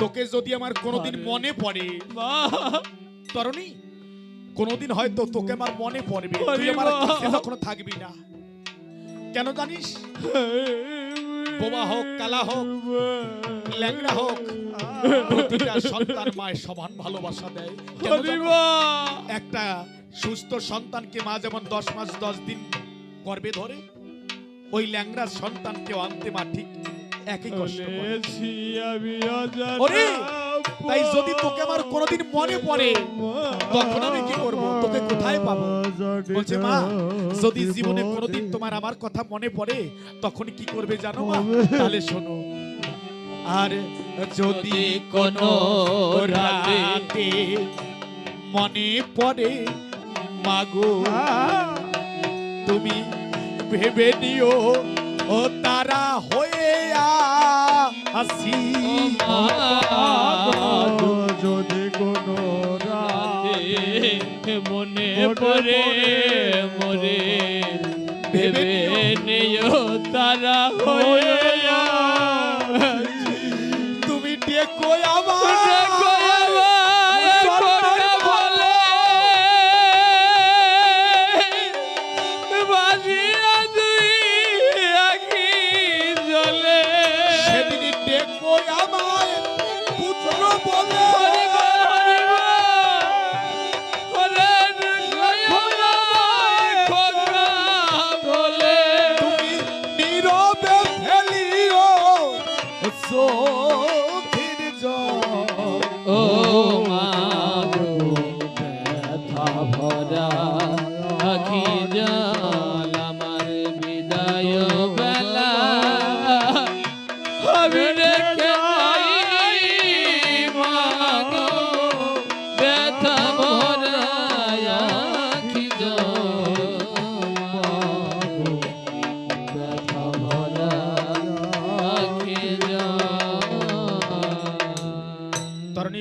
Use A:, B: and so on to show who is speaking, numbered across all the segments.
A: তোকে যদি আমার কোনোদিন মনে পড়ে তরুণী, কোনোদিন হয়তো তোকে আমার মনে পড়বে, তুই আমার কাছে কখনো থাকবি না। কেন জানিস? বোমা হোক, কালা হোক, ল্যাংড়া হোক, প্রতিটা সন্তান মায়ের সমান ভালোবাসা দেয়। একটা সুস্থ সন্তানকে মা যেমন 10 মাস 10 দিন গর্ভে ধরে, ওই ল্যাংড়া সন্তানকেও আনতে মা ঠিক একই কষ্ট করে। তাই যদি তোকে আমার কোনোদিন মনে পড়ে তখন আমি কি করব, তোকে কোথায় পাবো? বলছে মা, যদি জীবনে কোনোদিন তোমার আমার কথা মনে পড়ে তখন কি করবে জানো মা? তাহলে শোনো। আর যদি কোনো রাতে মনে পড়ে মাগো, তুমি ভেবে নিও ও তারা হয়ে আসি।
B: যদি কোনো রাতে মনে পড়ে মরে, ভেবে নিও তারা হয়ে
A: তুমি ডেকো আমার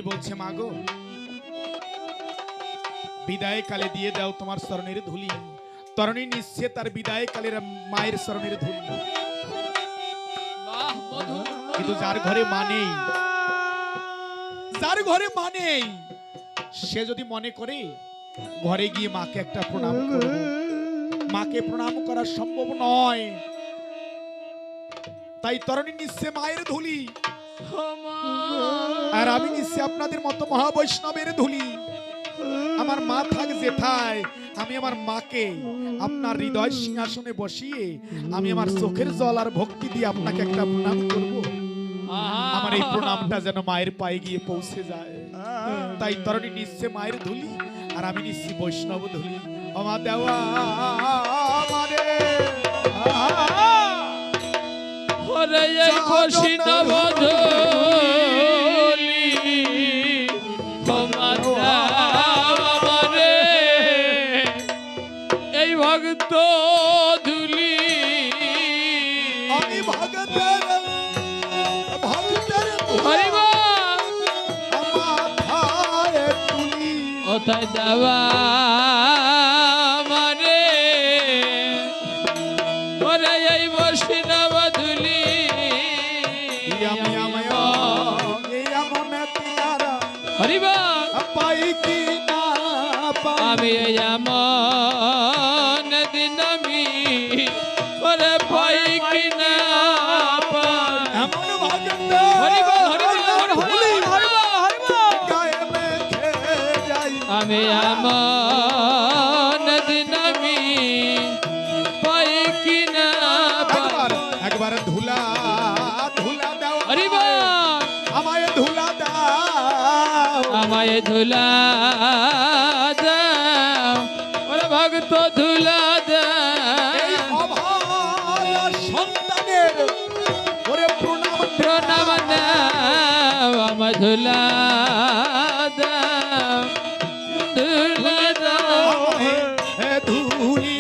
A: বলছে মাগো, বিদায় কালে দিয়ে দাও তোমার চরণের ধুলি। তরণী নিচ্ছে তার বিদায় কালের মায়ের চরণের ধুলি। কিন্তু যার ঘরে মা নেই, যার ঘরে মা নেই, সে যদি মনে করে ঘরে গিয়ে মাকে একটা প্রণাম করবে, মাকে প্রণাম করা সম্ভব নয়। তাই তরণী নিচ্ছে মায়ের ধুলি, আর আমি নিচ্ছি আপনাদের মতো মহাবৈষ্ণবের ধুলি। আমার মা থাক যেথায়, আমি আমার মাকে আপনার হৃদয় সিংহাসনে বসিয়ে আমি আমার চোখের জল আর ভক্তি দিয়ে আপনাকে একটা প্রণাম করব। আমার এই প্রণামটা যেন মায়ের পায়ে গিয়ে পৌঁছে যায়। তাই তরণী নিচ্ছে মায়ের ধুলি, আর আমি নিচ্ছি বৈষ্ণব ধুলি। আমার দেওয়া আমারে
B: বৈষ্ণব ভক্ত ধুলি,
A: আমি ভক্তের
B: ওথায় দেওয়া মানে ওরে এই বৈষ্ণব ধুলি। হরিবা আমি এমন দিন আমি ওরে পাই কিনা আমি এমন দিন আমি পাই কিনা।
A: একবার ধুলা ধুলা দাও,
B: হরিবা
A: আমায় ধুলা দাও,
B: আমায় ধুলা দাও, ওরে ভক্ত ধুলা দাও।
A: সন্তানের ওরে প্রণাম
B: প্রণাম দাও, আমায় ধুলা দাও, ধুলা দাও,
A: ধুলি